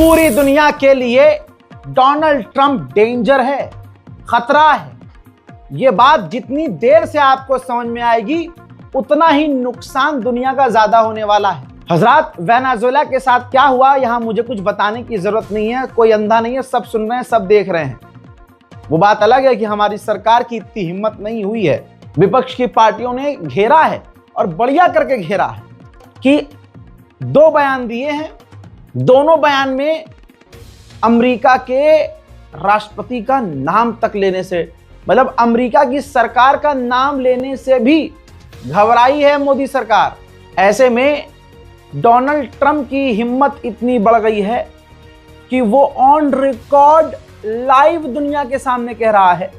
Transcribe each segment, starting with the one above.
पूरी दुनिया के लिए डोनाल्ड ट्रंप डेंजर है, खतरा है। यह बात जितनी देर से आपको समझ में आएगी उतना ही नुकसान दुनिया का ज्यादा होने वाला है। हजरात, वेनेजुएला के साथ क्या हुआ यहां मुझे कुछ बताने की जरूरत नहीं है, कोई अंधा नहीं है, सब सुन रहे हैं, सब देख रहे हैं। वो बात अलग है कि हमारी सरकार की इतनी हिम्मत नहीं हुई है, विपक्ष की पार्टियों ने घेरा है और बढ़िया करके घेरा है कि 2 बयान दिए हैं। दोनों बयान में अमेरिका के राष्ट्रपति का नाम तक लेने से, मतलब अमेरिका की सरकार का नाम लेने से भी घबराई है मोदी सरकार। ऐसे में डोनाल्ड ट्रंप की हिम्मत इतनी बढ़ गई है कि वो ऑन रिकॉर्ड लाइव दुनिया के सामने कह रहा है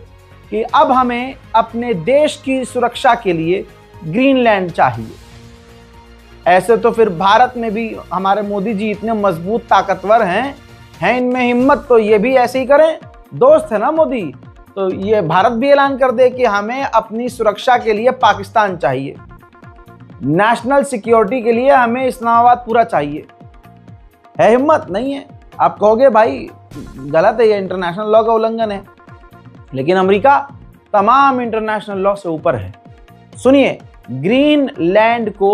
कि अब हमें अपने देश की सुरक्षा के लिए ग्रीनलैंड चाहिए। ऐसे तो फिर भारत में भी हमारे मोदी जी इतने मजबूत ताकतवर हैं इनमें हिम्मत, तो ये भी ऐसे ही करें। दोस्त है ना मोदी, तो ये भारत भी ऐलान कर दे कि हमें अपनी सुरक्षा के लिए पाकिस्तान चाहिए, नेशनल सिक्योरिटी के लिए हमें इस्लामाबाद पूरा चाहिए। है हिम्मत? नहीं है। आप कहोगे भाई गलत है, ये इंटरनेशनल लॉ का उल्लंघन है, लेकिन अमेरिका तमाम इंटरनेशनल लॉ से ऊपर है। सुनिए, ग्रीनलैंड को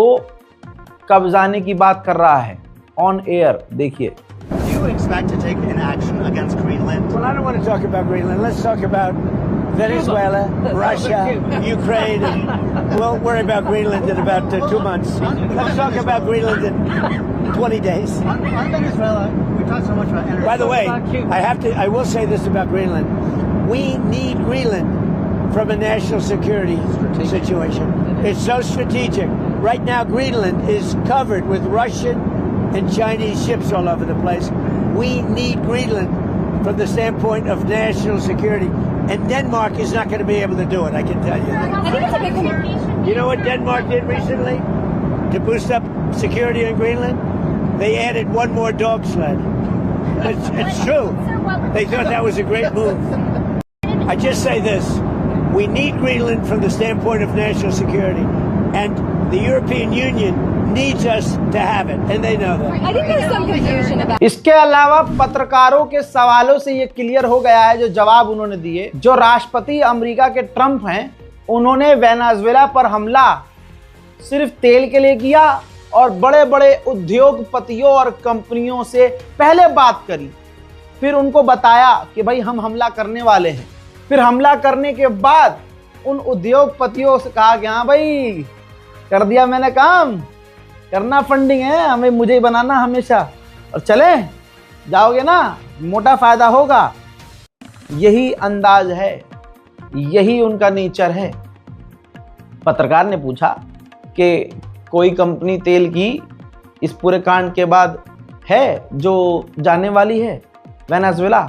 कब्जाने की बात कर रहा है ऑन एयर, देखिए। Do you expect to take an action against Greenland? Well, I don't want to talk about Greenland. Let's talk about Venezuela, Russia, Ukraine, and we'll worry about Greenland in about 2 months. Let's talk about Greenland in 20 days. On Venezuela, we talked so much about energy. By the way, I will say this about Greenland. We need Greenland from a national security situation. It's so strategic. Right now, Greenland is covered with Russian and Chinese ships all over the place. We need Greenland from the standpoint of national security. And Denmark is not going to be able to do it, I can tell you. I think it's a big commitment. You know what Denmark did recently to boost up security in Greenland? They added 1 more dog sled. It's true. They thought that was a great move. I just say this. We need Greenland from the standpoint of national security. And the European Union needs us to have it. And they know that. I think there's some confusion about. इसके अलावा पत्रकारों के सवालों से ये clear हो गया है जो जवाब उन्होंने दिए। जो राष्ट्रपति अमेरिका के ट्रंप हैं, उन्होंने वेनेजुएला पर हमला सिर्फ तेल के लिए किया और बड़े बड़े उद्योगपतियों और कंपनियों से पहले बात करी, फिर उनको बताया कि भाई हम हमला करने वाले हैं। फिर हमला करने के बाद उन उद्योगपतियों से कहा कि हाँ भाई कर दिया मैंने काम, करना फंडिंग है हमें, मुझे ही बनाना हमेशा, और चले जाओगे ना, मोटा फायदा होगा। यही अंदाज है, यही उनका नेचर है। पत्रकार ने पूछा कि कोई कंपनी तेल की इस पूरे कांड के बाद है जो जाने वाली है वेनेजुएला?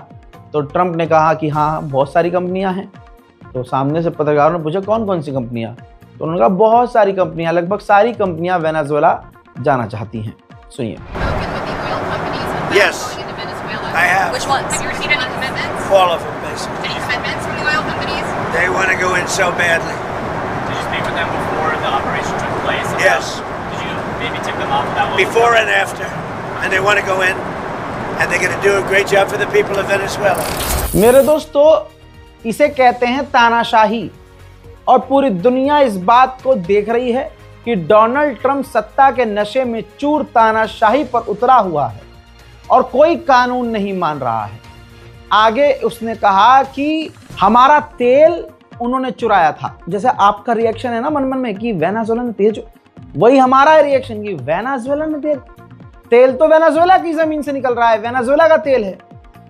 तो ट्रंप ने कहा कि हाँ बहुत सारी कंपनियां हैं। तो सामने से पत्रकारों ने पूछा कौन कौन सी कंपनियां? तो उन्होंने कहा बहुत सारी कंपनियां, लगभग सारी कंपनियां वेनेजुएला जाना चाहती हैं। सुनिए। Yes, I have. Which ones? Have you received any commitments? All of them, basically. Any commitments from the oil companies? They want to go in so badly. Did you speak with them before the operation took place? Yes. Did you maybe tip them off that? Before and after. And they want to go in. And they're going to do a great job for the people of Venezuela. मेरे दोस्तों, इसे कहते हैं तानाशाही, और पूरी दुनिया इस बात को देख रही है कि डोनाल्ड ट्रंप सत्ता के नशे में चूर तानाशाही पर उतरा हुआ है और कोई कानून नहीं मान रहा है। आगे उसने कहा कि हमारा तेल उन्होंने चुराया था। जैसे आपका रिएक्शन है ना मन मन में कि वेनेजुएला ने तेल, वही हमारा रिएक्शन कि वेनेजुएला ने तेल तो वेनेजुएला की जमीन से निकल रहा है, वेनेजुएला का तेल है,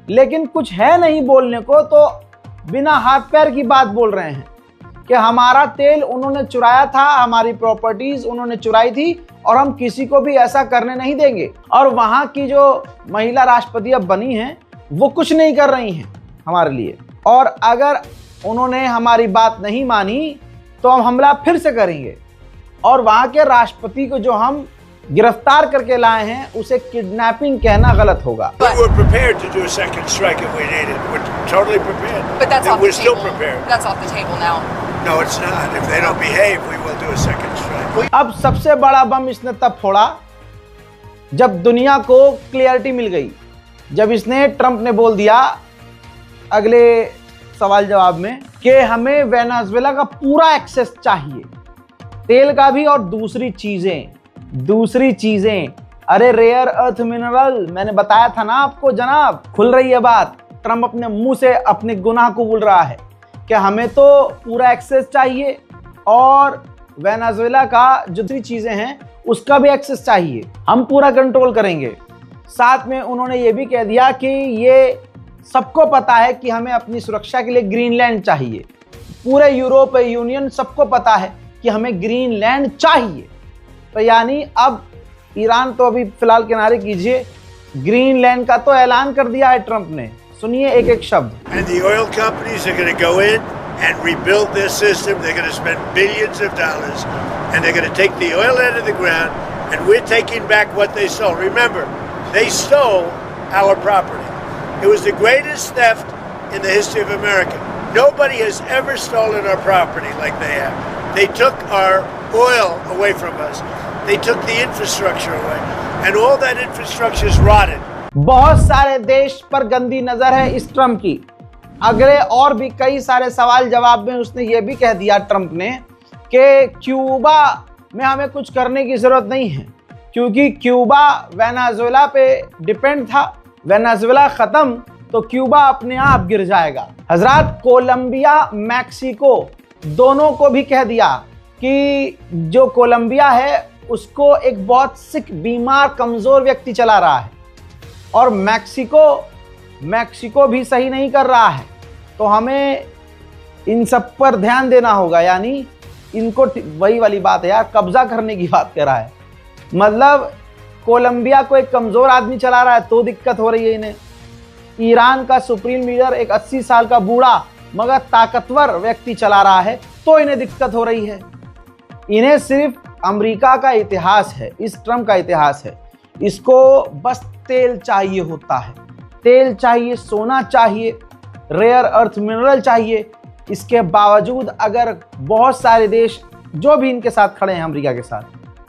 लेकिन कुछ है नहीं बोलने को, तो बिना हाथ पैर की बात बोल रहे हैं कि हमारा तेल उन्होंने चुराया था, हमारी प्रॉपर्टीज उन्होंने चुराई थी और हम किसी को भी ऐसा करने नहीं देंगे। और वहां की जो महिला राष्ट्रपति अब बनी हैं वो कुछ नहीं कर रही हैं हमारे लिए, और अगर उन्होंने हमारी बात नहीं मानी तो हम हमला फिर से करेंगे। और वहां के राष्ट्रपति को जो हम गिरफ्तार करके लाए हैं उसे किडनैपिंग कहना गलत होगा। We were prepared to do a second strike if we needed. We're totally prepared. But that's And off we're the still table. prepared. That's off the table now. No, it's not. If they don't behave, we will do a second strike. अब सबसे बड़ा बम इसने तब फोड़ा जब दुनिया को clarity मिल गई जब इसने ट्रंप ने बोल दिया अगले सवाल जवाब में कि हमें वेनेजुएला का पूरा एक्सेस चाहिए, तेल का भी और दूसरी चीजें, अरे रेयर अर्थ मिनरल, मैंने बताया था ना आपको जनाब। खुल रही है बात, ट्रंप अपने मुंह से अपने गुनाह को बोल रहा है कि हमें तो पूरा एक्सेस चाहिए और वेनेजुएला का जो दूसरी चीजें हैं उसका भी एक्सेस चाहिए, हम पूरा कंट्रोल करेंगे। साथ में उन्होंने ये भी कह दिया कि ये सबको पता है कि हमें अपनी सुरक्षा के लिए ग्रीनलैंड चाहिए। पूरे यूरोपीय यूनियन सबको पता है कि हमें ग्रीनलैंड चाहिए। तो यानी अब ईरान तो अभी फिलहाल किनारे कीजिए, ग्रीनलैंड का तो ऐलान कर दिया है ट्रंप ने। सुनिए एक एक शब्द। And the oil companies are going to go in and rebuild their system. They're going to spend billions of dollars and they're going to take the oil out of the ground and we're taking back what they stole. Remember, they stole our property. It was the greatest theft in the history of America. Nobody has ever stolen our property like they have. They took our oil away from us. They took the infrastructure away. And all that infrastructure is rotted. बहुत सारे देश पर गंदी नजर है इस Trump की। अगले और भी कई सारे सवाल जवाब में उसने ये भी कह दिया ट्रंप ने कि क्यूबा में हमें कुछ करने की जरूरत नहीं है, क्योंकि क्यूबा वेनेजुएला पे डिपेंड था। वेनेजुएला खत्म तो क्यूबा अपने आप गिर जाएगा। हजरात, कोलंबिया मैक्सिको दोनों को भी कह दिया कि जो कोलंबिया है उसको एक बहुत सिक, बीमार, कमजोर व्यक्ति चला रहा है और मैक्सिको भी सही नहीं कर रहा है। तो हमें इन सब पर ध्यान देना होगा। यानी इनको वही वाली बात है यार, कब्जा करने की बात कर रहा है। मतलब कोलंबिया को एक कमजोर आदमी चला रहा है तो दिक्कत हो रही है इन्हें। ईरान का सुप्रीम लीडर एक 80 साल का बूढ़ा मगर ताकतवर व्यक्ति चला रहा है तो इन्हें दिक्कत हो रही है। इन्हें सिर्फ अमेरिका का इतिहास है, इस ट्रंप का इतिहास है। इसको बस तेल चाहिए होता है, तेल चाहिए, सोना चाहिए, रेयर अर्थ मिनरल चाहिए। इसके बावजूद अगर बहुत सारे देश जो भी इनके साथ खड़े हैं अमेरिका के साथ,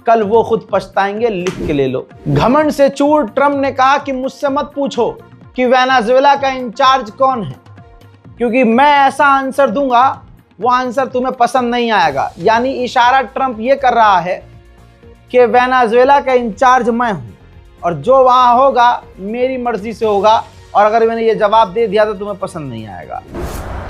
कल वो खुद पछताएंगे, लिख के ले लो। घमंड से चूर ट्रंप ने कहा कि मुझसे मत पूछो कि वेनेजुएला का इंचार्ज कौन है, क्योंकि मैं ऐसा आंसर दूंगा वो आंसर तुम्हें पसंद नहीं आएगा। यानी इशारा ट्रंप ये कर रहा है कि वेनेजुएला का इंचार्ज मैं हूं और जो वहां होगा मेरी मर्जी से होगा, और अगर मैंने ये जवाब दे दिया तो तुम्हें पसंद नहीं आएगा।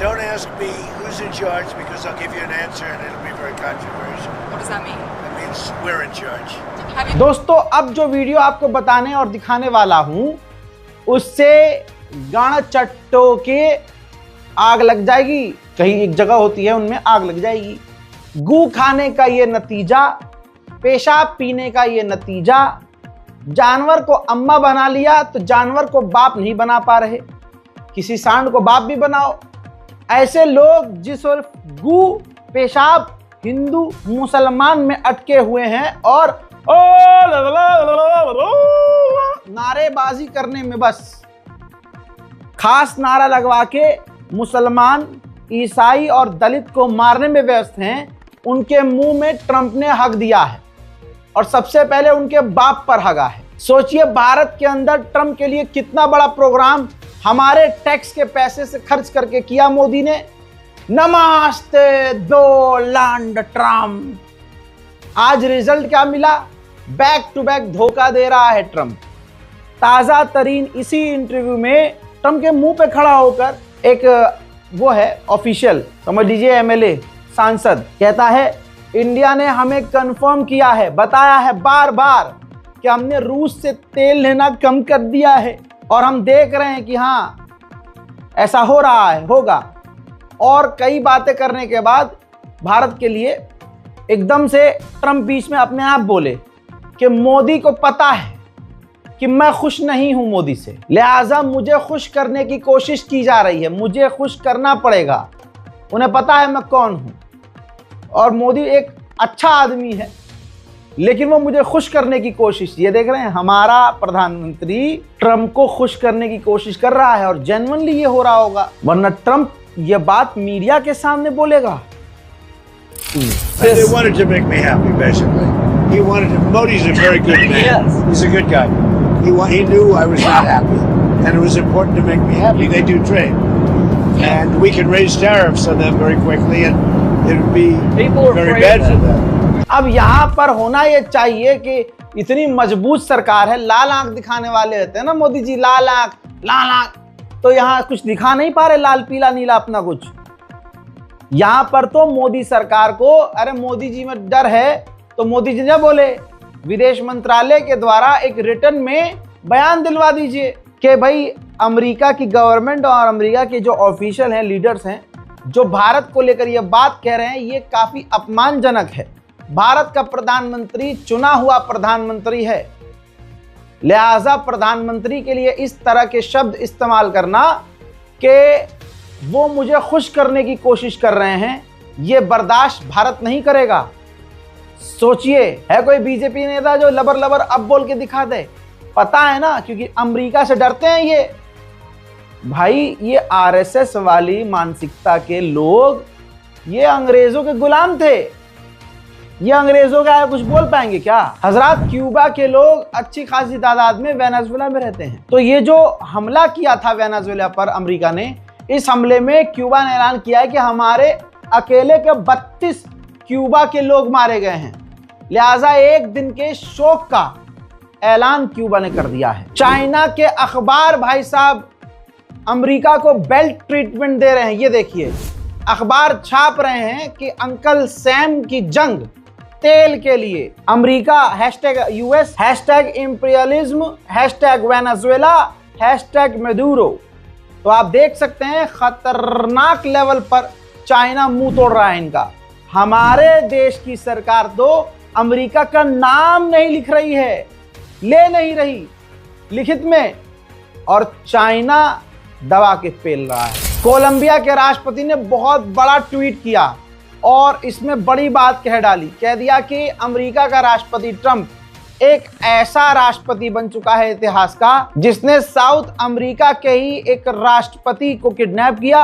Don't ask me who's in charge because I'll give you an answer and it'll be very controversial. What does that mean? That means we're in charge. Have you दोस्तों, अब जो वीडियो आपको बताने और दिखाने वाला हूं उससे गाना चट्टो के आग लग जाएगी। कहीं एक जगह होती है उनमें आग लग जाएगी। गू खाने का ये नतीजा, पेशाब पीने का ये नतीजा, जानवर को अम्मा बना लिया तो जानवर को बाप नहीं बना पा रहे। किसी सांड को बाप भी बनाओ। ऐसे लोग जिस और गू, पेशाब, हिंदू मुसलमान में अटके हुए हैं और नारेबाजी करने में, बस खास नारा लगवा के मुसलमान, ईसाई और दलित को मारने में व्यस्त हैं, उनके मुंह में ट्रंप ने हक दिया है और सबसे पहले उनके बाप पर हगा है। सोचिए भारत के अंदर ट्रंप के लिए कितना बड़ा प्रोग्राम हमारे टैक्स के पैसे से खर्च करके किया मोदी ने। नमस्ते डोनाल्ड ट्रंप। आज रिजल्ट क्या मिला? बैक टू बैक धोखा दे रहा है ट्रंप। ताजा तरीन इसी इंटरव्यू में ट्रंप के मुंह पे खड़ा होकर एक वो है ऑफिशियल, समझ लीजिए एमएलए, सांसद, कहता है इंडिया ने हमें कंफर्म किया है, बताया है बार बार कि हमने रूस से तेल लेना कम कर दिया है और हम देख रहे हैं कि हाँ ऐसा हो रहा है, होगा। और कई बातें करने के बाद भारत के लिए एकदम से ट्रंप बीच में अपने आप बोले कि मोदी को पता है कि मैं खुश नहीं हूं मोदी से, लिहाजा मुझे खुश करने की कोशिश की जा रही है, मुझे खुश करना पड़ेगा। उन्हें पता है मैं कौन हूं और मोदी एक अच्छा आदमी है, लेकिन वो मुझे खुश करने की कोशिश, ये देख रहे हैं हमारा प्रधानमंत्री ट्रंप को खुश करने की कोशिश कर रहा है और जेन्युइनली ये हो रहा होगा, वरना ट्रंप ये बात मीडिया के सामने बोलेगा। They wanted to make me happy, basically. He wanted to. Modi's a very good man. He's a good guy. He knew I was not happy. and it was important to make me happy. They do trade, and we can raise tariffs on them very quickly, and it would be very bad for them. अब यहाँ पर होना ये चाहिए कि इतनी मजबूत सरकार है, लाल आंख दिखाने वाले होते हैं ना मोदी जी, लाल आंख, तो यहाँ कुछ दिखा नहीं पा रहे, लाल पीला नीला अपना कुछ। यहाँ पर तो मोदी सरकार को, अरे मोदी जी में डर है तो मोदी जी ने बोले, विदेश मंत्रालय के द्वारा एक रिटर्न में बयान दिलवा दीजिए कि भाई अमेरिका की गवर्नमेंट और अमेरिका के जो ऑफिशियल हैं, लीडर्स हैं, जो भारत को लेकर ये बात कह रहे हैं, ये काफी अपमानजनक है। भारत का प्रधानमंत्री चुना हुआ प्रधानमंत्री है, लिहाजा प्रधानमंत्री के लिए इस तरह के शब्द इस्तेमाल करना कि वो मुझे खुश करने की कोशिश कर रहे हैं, ये बर्दाश्त भारत नहीं करेगा। सोचिए, है कोई बीजेपी नेता जो लबर लबर अब बोल के दिखा दे? पता है ना, क्योंकि अमेरिका से डरते हैं ये। भाई ये आरएसएस वाली मानसिकता के लोग, ये अंग्रेजों के गुलाम थे, ये अंग्रेजों का कुछ बोल पाएंगे क्या? हजरात, क्यूबा के लोग अच्छी खासी तादाद में वेनेजुएला में रहते हैं। तो ये जो हमला किया था वेनेजुएला पर अमेरिका ने, इस हमले में क्यूबा ने ऐलान किया है कि हमारे अकेले के 32 क्यूबा के लोग मारे गए हैं। लिहाजा एक दिन के शोक का ऐलान क्यूबा ने कर दिया है। चाइना के अखबार भाई साहब अमेरिका को बेल्ट ट्रीटमेंट दे रहे हैं। ये देखिए, अखबार छाप रहे हैं कि अंकल सैम की जंग तेल के लिए। America #US, #imperialism, #Venezuela, #Maduro. तो आप देख सकते हैं खतरनाक लेवल पर चाइना मुंह तोड़ रहा है इनका। हमारे देश की सरकार तो अमेरिका का नाम नहीं लिख रही है, ले नहीं रही लिखित में, और चाइना दबा के पेल रहा है। कोलंबिया के राष्ट्रपति ने बहुत बड़ा ट्वीट किया और इसमें बड़ी बात कह डाली, कह दिया कि अमेरिका का राष्ट्रपति ट्रंप एक ऐसा राष्ट्रपति बन चुका है इतिहास का जिसने साउथ अमेरिका के ही एक राष्ट्रपति को किडनैप किया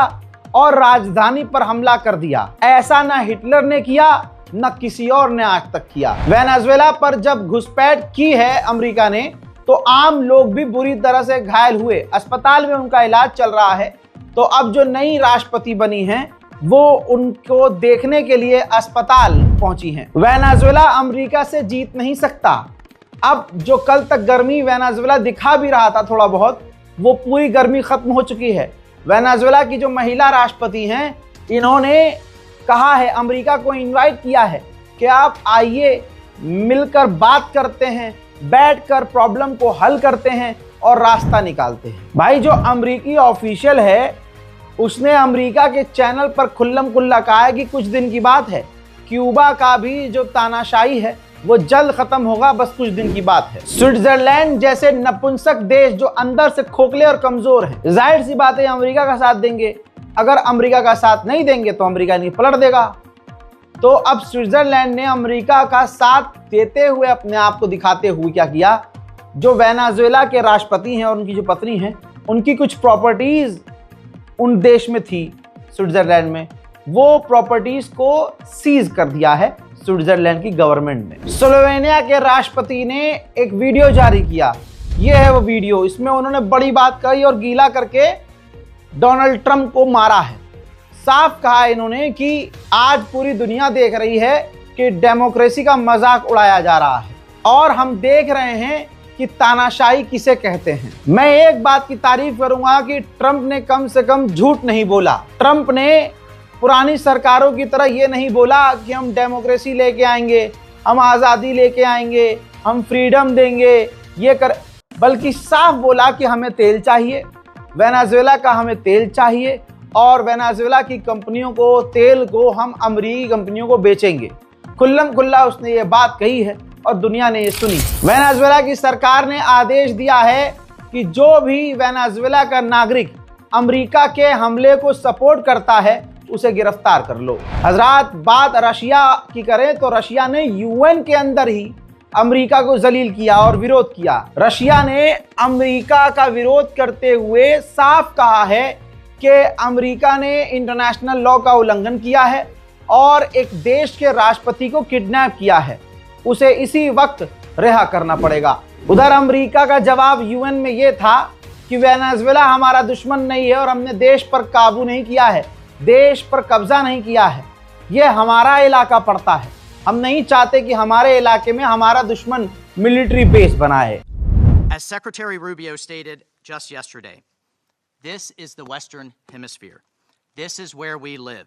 और राजधानी पर हमला कर दिया। ऐसा ना हिटलर ने किया, न किसी और ने आज तक किया। वेनेजुएला पर जब घुसपैठ की है अमेरिका ने, तो आम लोग भी बुरी तरह से घायल हुए, अस्पताल में उनका इलाज चल रहा है। तो अब जो नई राष्ट्रपति बनी हैं, वो उनको देखने के लिए अस्पताल पहुंची हैं। वेनेजुएला अमेरिका से जीत नहीं सकता। अब जो कल तक गर्मी वेनेजुएला दिखा भी रहा था थोड़ा बहुत, वो पूरी गर्मी खत्म हो चुकी है। वेनेजुएला की जो महिला राष्ट्रपति हैं, इन्होंने कहा है, अमेरिका को इनवाइट किया है कि आप आइए, मिलकर बात करते हैं, बैठकर प्रॉब्लम को हल करते हैं और रास्ता निकालते हैं। भाई जो अमेरिकी ऑफिशियल है, उसने अमेरिका के चैनल पर खुल्लम खुल्ला कहा है कि कुछ दिन की बात है, क्यूबा का भी जो तानाशाही है वो जल्द खत्म होगा, बस कुछ दिन की बात है। स्विट्जरलैंड जैसे नपुंसक देश जो अंदर से खोखले और कमजोर हैं, जाहिर सी बात है अमेरिका का साथ देंगे। अगर अमेरिका का साथ नहीं देंगे तो अमेरिका इन्हें पलट देगा। तो अब स्विट्जरलैंड ने अमेरिका का साथ देते हुए, अपने आप को दिखाते हुए क्या किया, जो वेनेजुएला के राष्ट्रपति हैं और उनकी जो पत्नी हैं, उनकी कुछ प्रॉपर्टीज उन देश में थी स्विट्जरलैंड में, वो प्रॉपर्टीज को सीज कर दिया है स्विट्जरलैंड की गवर्नमेंट ने। स्लोवेनिया के राष्ट्रपति ने एक वीडियो जारी किया, ये है वो वीडियो। इसमें उन्होंने बड़ी बात कही और गीला करके डोनाल्ड ट्रंप को मारा है। साफ कहा इन्होंने कि आज पूरी दुनिया देख रही है कि डेमोक्रेसी का मजाक उड़ाया जा रहा है और हम देख रहे हैं कि तानाशाही किसे कहते हैं। मैं एक बात की तारीफ करूंगा कि ट्रंप ने कम से कम झूठ नहीं बोला। ट्रंप ने पुरानी सरकारों की तरह ये नहीं बोला कि हम डेमोक्रेसी लेके आएंगे, हम आज़ादी लेके आएंगे, हम फ्रीडम देंगे, ये कर, बल्कि साफ बोला कि हमें तेल चाहिए, वेनेजुएला का हमें तेल चाहिए और वेनेजुएला की कंपनियों को, तेल को हम अमेरिकी कंपनियों को बेचेंगे। खुल्लम खुल्ला उसने ये बात कही है और दुनिया ने ये सुनी। वेनेजुएला की सरकार ने आदेश दिया है कि जो भी वेनेजुएला का नागरिक अमेरिका के हमले को सपोर्ट करता है उसे गिरफ्तार कर लो। हजरात, बात रशिया की करें तो रशिया ने यूएन के अंदर ही अमेरिका को जलील किया और विरोध किया। रशिया ने अमेरिका का विरोध करते हुए साफ कहा है कि अमेरिका ने इंटरनेशनल लॉ का उल्लंघन किया है और एक देश के राष्ट्रपति को किडनैप किया है, उसे इसी वक्त रिहा करना पड़ेगा। उधर अमेरिका का जवाब यूएन में यह था कि वेनेजुएला हमारा दुश्मन नहीं है और हमने देश पर काबू नहीं किया है, देश पर कब्जा नहीं किया है, ये हमारा इलाका पड़ता है। हम नहीं चाहते कि हमारे इलाके में हमारा दुश्मन मिलिट्री बेस बनाए। As Secretary Rubio stated just yesterday, this is the Western Hemisphere. This is where we live.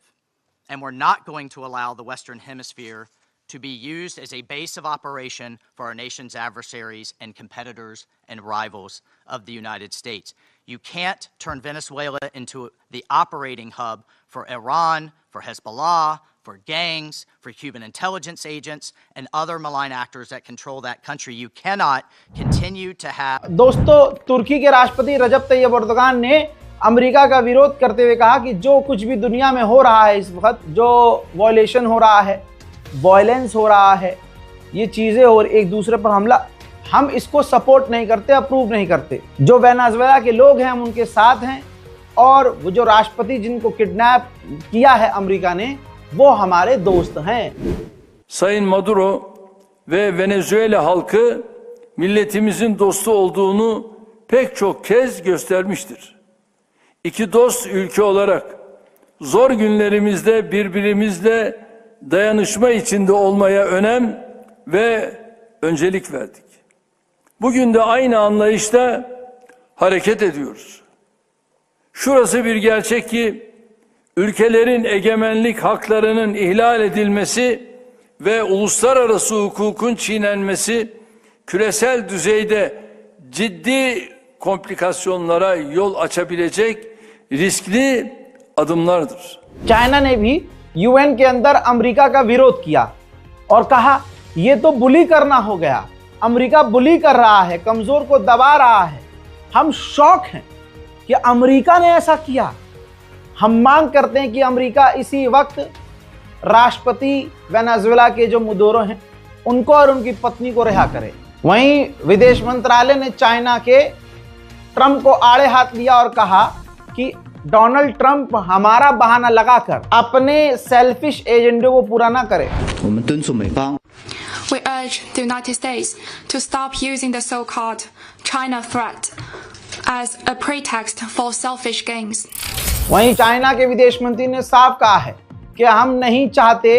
And we're not going to allow the Western Hemisphere to be used as a base of operation for our nation's adversaries and competitors and rivals of the United States. You can't turn Venezuela into the operating hub for Iran, for Hezbollah, for gangs, for Cuban intelligence agents, and other malign actors that control that country. You cannot continue to have... दोस्तों, तुर्की के राष्ट्रपति रजब Tayyip Erdogan ने America का विरोध करते हुए कहा कि जो कुछ भी दुनिया में हो रहा है इस वक्त, जो वॉयलेशन हो रहा है, वॉयलेंस हो रहा है, ये चीजें और एक दूसरे पर हमला, हम इसको सपोर्ट नहीं करते, अप्रूव नहीं करते। जो वेनेजुएला के लोग हैं हम उनके साथ हैं और वो जो राष्ट्रपति जिनको किडनैप किया है अमेरिका ने, वो हमारे दोस्त हैं। Sayın Maduro ve Venezuela halkı milletimizin dostu olduğunu pek çok kez göstermiştir. İki dost ülke olarak zor günlerimizde birbirimizle dayanışma içinde olmaya önem ve öncelik verdik. Bugün de aynı anlayışla hareket ediyoruz. Şurası bir gerçek ki ülkelerin egemenlik haklarının ihlal edilmesi ve uluslararası hukukun çiğnenmesi küresel düzeyde ciddi komplikasyonlara yol açabilecek riskli adımlardır. China ने भी UN के अंदर America का विरोध किया और कहा ये तो बुली करना हो गया, अमेरिका बुली कर रहा है, कमजोर को दबा रहा है। हम शॉक हैं कि अमेरिका ने ऐसा किया। हम मांग करते हैं कि अमेरिका इसी वक्त राष्ट्रपति वेनेजुएला के जो मुदोरो हैं उनको और उनकी पत्नी को रिहा करे। वहीं विदेश मंत्रालय ने चाइना के ट्रंप को आड़े हाथ लिया और कहा कि डोनाल्ड ट्रंप हमारा बहाना लगाकर अपने सेल्फिश एजेंडे को पूरा ना करे। We urge the United States to stop using the so-called China threat as a pretext for selfish gains. वहीं चाइना के विदेश मंत्री ने साफ कहा है कि हम नहीं चाहते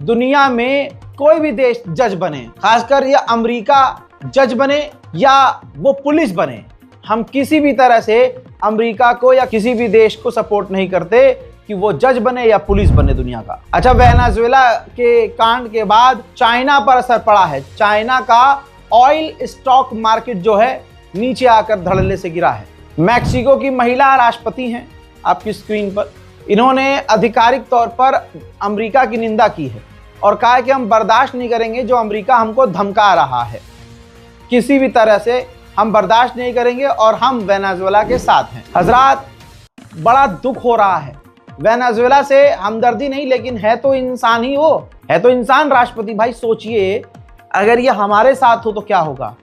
दुनिया में कोई भी देश जज बने, खासकर ये अमेरिका जज बने या वो पुलिस बने। हम किसी भी तरह से अमेरिका को या किसी भी देश को सपोर्ट नहीं करते कि वो जज बने या पुलिस बने दुनिया का। अच्छा, वेनेजुएला के कांड के बाद चाइना पर असर पड़ा है। चाइना का ऑयल स्टॉक मार्केट जो है नीचे आकर धड़ल्ले से गिरा है। मैक्सिको की महिला राष्ट्रपति हैं आपकी स्क्रीन पर, इन्होंने आधिकारिक तौर पर अमेरिका की निंदा की है और कहा कि हम बर्दाश्त नहीं करेंगे जो अमेरिका हमको धमका रहा है, किसी भी तरह से हम बर्दाश्त नहीं करेंगे और हम वेनेजुएला के साथ हैं। हजरात, बड़ा दुख हो रहा है। वेनेजुएला से हमदर्दी नहीं, लेकिन है तो इंसान ही, वो है तो इंसान राष्ट्रपति। भाई सोचिए, अगर ये हमारे साथ हो तो क्या होगा।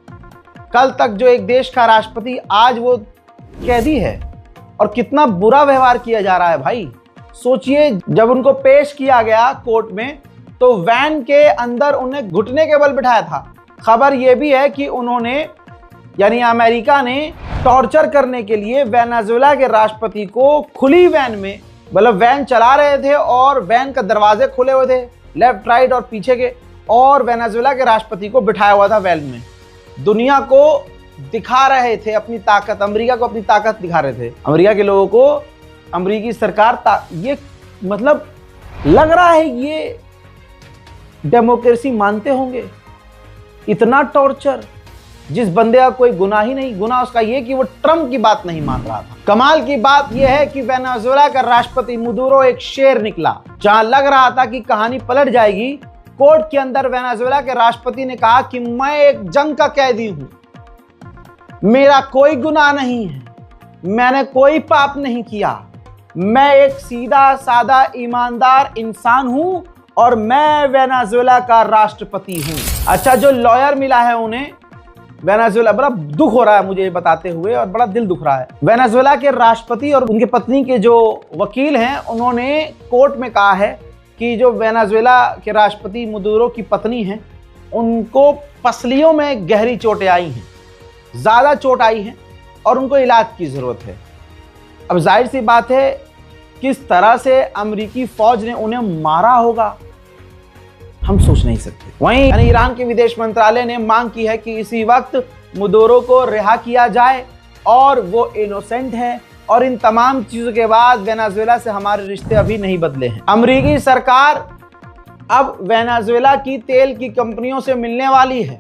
कल तक जो एक देश का राष्ट्रपति, आज वो कैदी है और कितना बुरा व्यवहार किया जा रहा है। भाई सोचिए, जब उनको पेश किया गया कोर्ट में तो वैन के अंदर उन्हें घुटने के बल बिठाया था। खबर यह भी है कि उन्होंने, यानी अमेरिका ने टॉर्चर करने के लिए वेनेजुएला के राष्ट्रपति को खुली वैन में, मतलब वैन चला रहे थे और वैन का दरवाजे खुले हुए थे लेफ्ट राइट और पीछे के, और वेनेजुएला के राष्ट्रपति को बिठाया हुआ था वैन में। दुनिया को दिखा रहे थे अपनी ताकत, अमेरिका को अपनी ताकत दिखा रहे थे। अमेरिका के लोगों को अमेरिकी सरकार ये मतलब लग रहा है ये डेमोक्रेसी मानते होंगे। इतना टॉर्चर, जिस बंदे का कोई गुनाह ही नहीं, गुनाह उसका ये कि वो ट्रंप की बात नहीं मान रहा था। कमाल की बात यह है कि वेनेजुएला का राष्ट्रपति मुदुरो एक शेर निकला। जहां लग रहा था कि कहानी पलट जाएगी, कोर्ट के अंदर वेनेजुएला के राष्ट्रपति ने कहा कि मैं एक जंग का कैदी हूं, मेरा कोई गुनाह नहीं है, मैंने कोई पाप नहीं किया, मैं एक सीधा साधा ईमानदार इंसान हूं और मैं वेनेजुएला का राष्ट्रपति हूं। अच्छा, जो लॉयर मिला है उन्हें वेनेजुएला, बड़ा दुख हो रहा है मुझे बताते हुए और बड़ा दिल दुख रहा है। वेनेजुएला के राष्ट्रपति और उनके पत्नी के जो वकील हैं, उन्होंने कोर्ट में कहा है कि जो वेनेजुएला के राष्ट्रपति मुदुरो की पत्नी हैं, उनको पसलियों में गहरी चोटें आई हैं, ज़्यादा चोट आई है और उनको इलाज की जरूरत है। अब जाहिर सी बात है किस तरह से अमेरिकी फौज ने उन्हें मारा होगा हम सोच नहीं सकते। वहीं यानी ईरान के विदेश मंत्रालय ने मांग की है कि इसी वक्त मदुरो को रिहा किया जाए और वो इनोसेंट है, और इन तमाम चीजों के बाद वेनेजुएला से हमारे रिश्ते अभी नहीं बदले हैं। अमेरिकी सरकार अब वेनेजुएला की तेल की कंपनियों से मिलने वाली है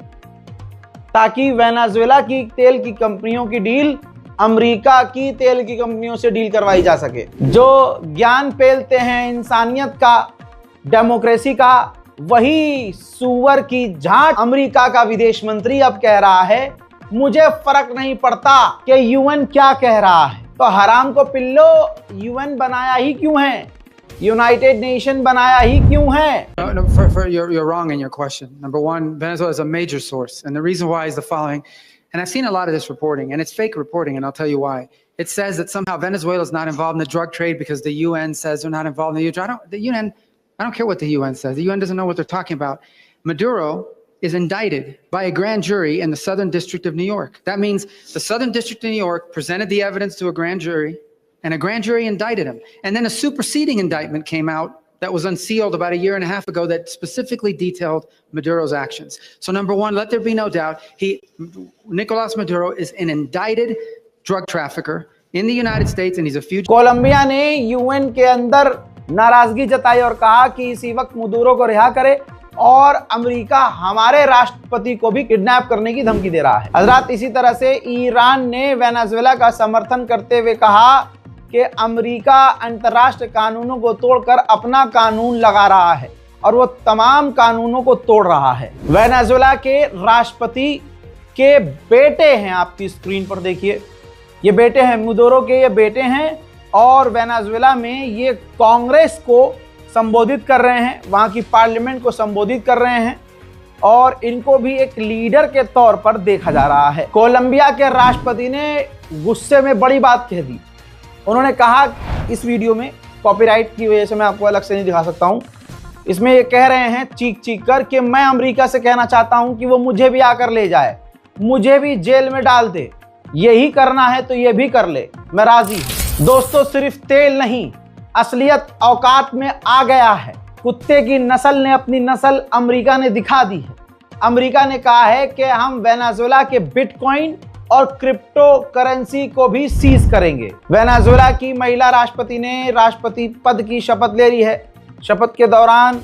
ताकि वेनेजुएला की तेल की कंपनियों की डील अमेरिका की तेल की कंपनियों से डील करवाई जा सके। जो ज्ञान फैलते हैं इंसानियत का, डेमोक्रेसी का, वही सुअर की झांट अमेरिका का विदेश मंत्री अब कह रहा है मुझे फर्क नहीं पड़ता कि यूएन क्या कह रहा है। तो हराम को पिल्लो, यूएन बनाया ही क्यों है, यूनाइटेड नेशन बनाया ही क्यों है? You're wrong in your question. Number one, Venezuela is a major source, and the reason why is the following. And I've seen a lot of this reporting, and it's fake reporting, and I'll tell you why. It says that somehow Venezuela is not involved in the drug trade because the UN says they're not involved in the UN. I don't care what the UN says. The UN doesn't know what they're talking about. Maduro is indicted by a grand jury in the Southern District of New York. That means the Southern District of New York presented the evidence to a grand jury, and a grand jury indicted him. And then a superseding indictment came out that was unsealed about a year and a half ago that specifically detailed Maduro's actions. So number one, let there be no doubt, Nicolas Maduro is an indicted drug trafficker in the United States, and he's a fugitive. Colombia ने UN के अंदर नाराजगी जताई और कहा कि इसी वक्त मदुरो को रिहा करे, और अमेरिका हमारे राष्ट्रपति को भी किडनैप करने की धमकी दे रहा है। हजरात, इसी तरह से ईरान ने वेनेजुएला का समर्थन करते हुए कहा कि अमेरिका अंतर्राष्ट्रीय कानूनों को तोड़कर अपना कानून लगा रहा है, और वो तमाम कानूनों को तोड़ रहा है। वेनेजुएला के राष्ट्रपति के बेटे हैं, आपकी स्क्रीन पर देखिए, ये बेटे हैं मदुरो के, ये बेटे हैं, और वेनेजुएला में ये कांग्रेस को संबोधित कर रहे हैं, वहां की पार्लियामेंट को संबोधित कर रहे हैं, और इनको भी एक लीडर के तौर पर देखा जा रहा है। कोलंबिया के राष्ट्रपति ने गुस्से में बड़ी बात कह दी। उन्होंने कहा, इस वीडियो में कॉपीराइट की वजह से मैं आपको अलग से नहीं दिखा सकता हूं, इसमें ये कह रहे हैं चीख चीख कर कि मैं अमेरिका से कहना चाहता हूं कि वो मुझे भी आकर ले जाए, मुझे भी जेल में डाल दे, यही करना है तो ये भी कर ले, मैं राजी हूं। दोस्तों, सिर्फ तेल नहीं, असलियत औकात में आ गया है। कुत्ते की नस्ल ने अपनी नस्ल अमेरिका ने दिखा दी है। अमेरिका ने कहा है कि हम वेनेजुएला के बिटकॉइन और क्रिप्टो करेंसी को भी सीज करेंगे। वेनेजुएला की महिला राष्ट्रपति ने राष्ट्रपति पद की शपथ ले ली है। शपथ के दौरान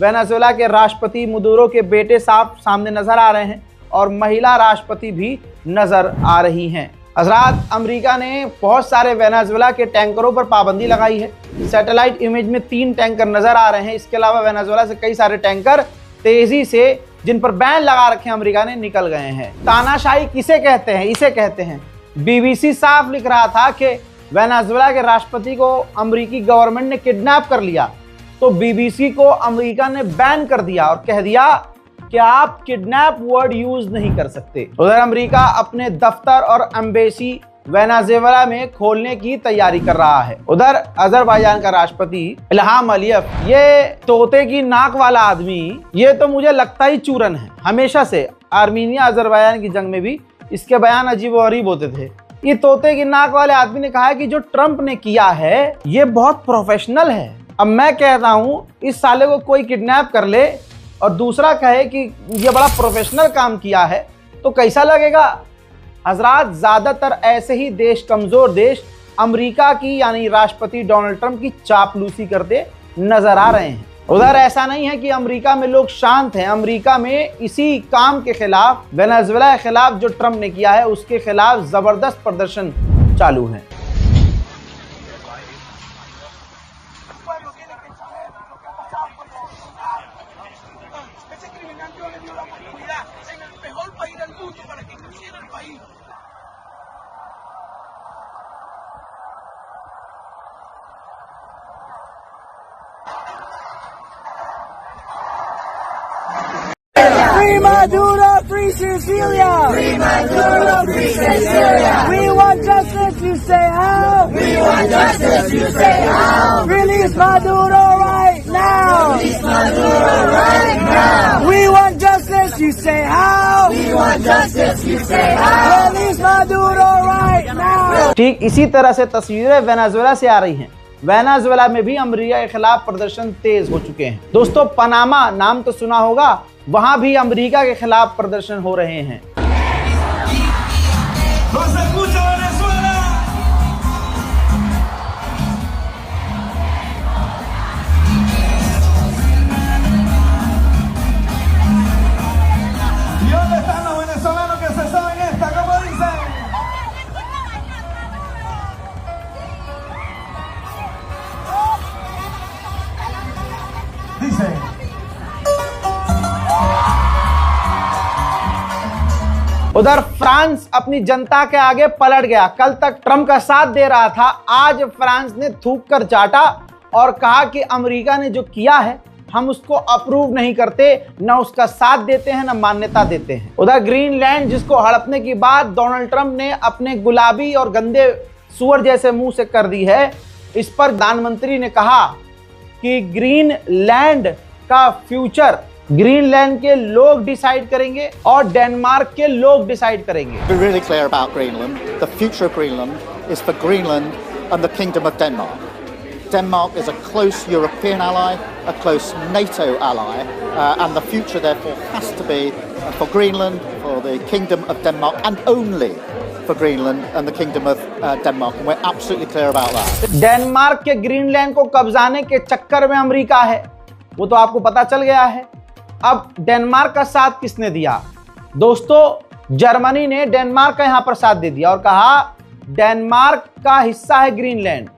वेनेजुएला के राष्ट्रपति मदुरो के बेटे साहब सामने नजर आ रहे हैं, और महिला राष्ट्रपति भी नजर आ रही हैं। हजरात, अमेरिका ने बहुत सारे वेनेजुएला के टैंकरों पर पाबंदी लगाई है। सैटेलाइट इमेज में 3 टैंकर नजर आ रहे हैं। इसके अलावा वेनेजुएला से कई सारे टैंकर तेजी से, जिन पर बैन लगा रखे अमेरिका ने, निकल गए हैं। तानाशाही किसे कहते हैं? इसे कहते हैं। बीबीसी साफ लिख रहा था कि वेनेजुएला के राष्ट्रपति को अमेरिकी गवर्नमेंट ने किडनैप कर लिया, तो बीबीसी को अमेरिका ने बैन कर दिया और कह दिया कि आप किडनैप वर्ड यूज नहीं कर सकते। उधर अमेरिका अपने दफ्तर और एम्बेसी वेनेजुएला में खोलने की तैयारी कर रहा है। उधर अजरबैजान का राष्ट्रपति इल्हाम अलियव, ये तोते की नाक वाला आदमी, ये तो मुझे लगता ही चूरन है। हमेशा से आर्मीनिया अजरबैजान की जंग में भी इसके बयान अजीब और गरीब होते थे। ये तोते की नाक वाले आदमी ने कहा है कि जो ट्रंप ने किया है ये बहुत प्रोफेशनल है। अब मैं कहता हूं, इस साले को कोई किडनैप कर ले और दूसरा कहे कि ये बड़ा प्रोफेशनल काम किया है, तो कैसा लगेगा? हजरात, ज्यादातर ऐसे ही देश, कमजोर देश, अमेरिका की यानी राष्ट्रपति डोनाल्ड ट्रंप की चापलूसी करते नजर आ रहे हैं। उधर ऐसा नहीं है कि अमेरिका में लोग शांत हैं। अमेरिका में इसी काम के खिलाफ, वेनेजुएला के खिलाफ जो ट्रंप ने किया है, उसके खिलाफ जबरदस्त प्रदर्शन चालू है। Free Maduro, free Cecilia! Free Maduro, free Cecilia! We want justice, you say how? We want justice, you say how? Release Maduro right now! Release Maduro right now! We want justice, you say how? We We want justice, you say how? Release Maduro right now. ठीक इसी तरह से तस्वीरें Venezuela से आ रही हैं। Venezuela में भी अमेरिका के खिलाफ प्रदर्शन तेज हो चुके हैं। दोस्तों, पनामा नाम तो सुना होगा, वहां भी अमेरिका के खिलाफ प्रदर्शन हो रहे हैं। उधर फ्रांस अपनी जनता के आगे पलट गया। कल तक ट्रंप का साथ दे रहा था, आज फ्रांस ने थूक कर चाटा और कहा कि अमेरिका ने जो किया है हम उसको अप्रूव नहीं करते, न उसका साथ देते हैं, न मान्यता देते हैं। उधर ग्रीनलैंड जिसको हड़पने की बात डोनाल्ड ट्रंप ने अपने गुलाबी और गंदे सुअर जैसे मुंह से कर दी है, इस पर प्रधानमंत्री ने कहा कि ग्रीनलैंड का फ्यूचर ग्रीनलैंड के लोग डिसाइड करेंगे और डेनमार्क के लोग डिसाइड करेंगे। To be really clear about Greenland, the future of Greenland is for Greenland and the Kingdom of Denmark. Denmark is a close European ally, a close NATO ally, and the future therefore has to be for Greenland, for the Kingdom of Denmark, and only for Greenland and the Kingdom of Denmark, and we're absolutely clear about that. Denmark के Greenland को कब्जाने के चक्कर में America है, वो तो आपको पता चल गया है। अब डेनमार्क का साथ किसने दिया? दोस्तों, जर्मनी ने डेनमार्क का यहां पर साथ दे दिया और कहा डेनमार्क का हिस्सा है ग्रीनलैंड,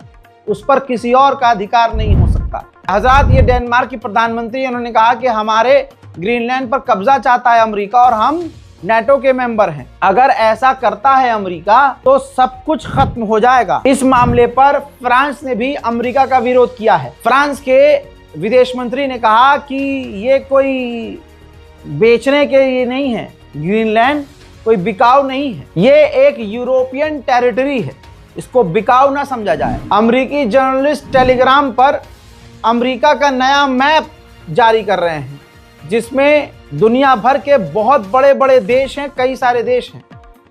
उस पर किसी और का अधिकार नहीं हो सकता। हजरात, ये डेनमार्क की प्रधानमंत्री, उन्होंने कहा कि हमारे ग्रीनलैंड पर कब्जा चाहता है अमेरिका और हम नेटो के मेंबर हैं। अगर ऐसा करता है अमेरिका तो सब कुछ खत्म हो जाएगा। इस मामले पर फ्रांस ने भी अमेरिका का विरोध किया है। फ्रांस के विदेश मंत्री ने कहा कि ये कोई बेचने के लिए नहीं है, ग्रीनलैंड कोई बिकाऊ नहीं है, ये एक यूरोपियन टेरिटरी है, इसको बिकाऊ ना समझा जाए। अमेरिकी जर्नलिस्ट टेलीग्राम पर अमेरिका का नया मैप जारी कर रहे हैं जिसमें दुनिया भर के बहुत बड़े बड़े देश हैं, कई सारे देश हैं।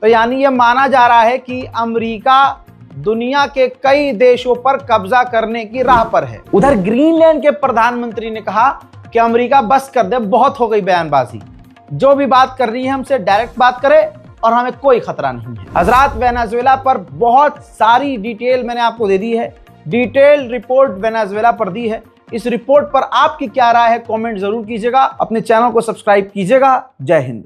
तो यानी ये माना जा रहा है कि अमेरिका दुनिया के कई देशों पर कब्जा करने की राह पर है। उधर ग्रीनलैंड के प्रधानमंत्री ने कहा कि अमेरिका बस कर दे, बहुत हो गई बयानबाजी, जो भी बात कर रही है हमसे डायरेक्ट बात करे और हमें कोई खतरा नहीं है। हजरात, वेनेजुएला पर बहुत सारी डिटेल मैंने आपको दे दी है, डिटेल रिपोर्ट वेनेजुएला पर दी है। इस रिपोर्ट पर आपकी क्या राय है, कमेंट जरूर कीजिएगा, अपने चैनल को सब्सक्राइब कीजिएगा। जय हिंद।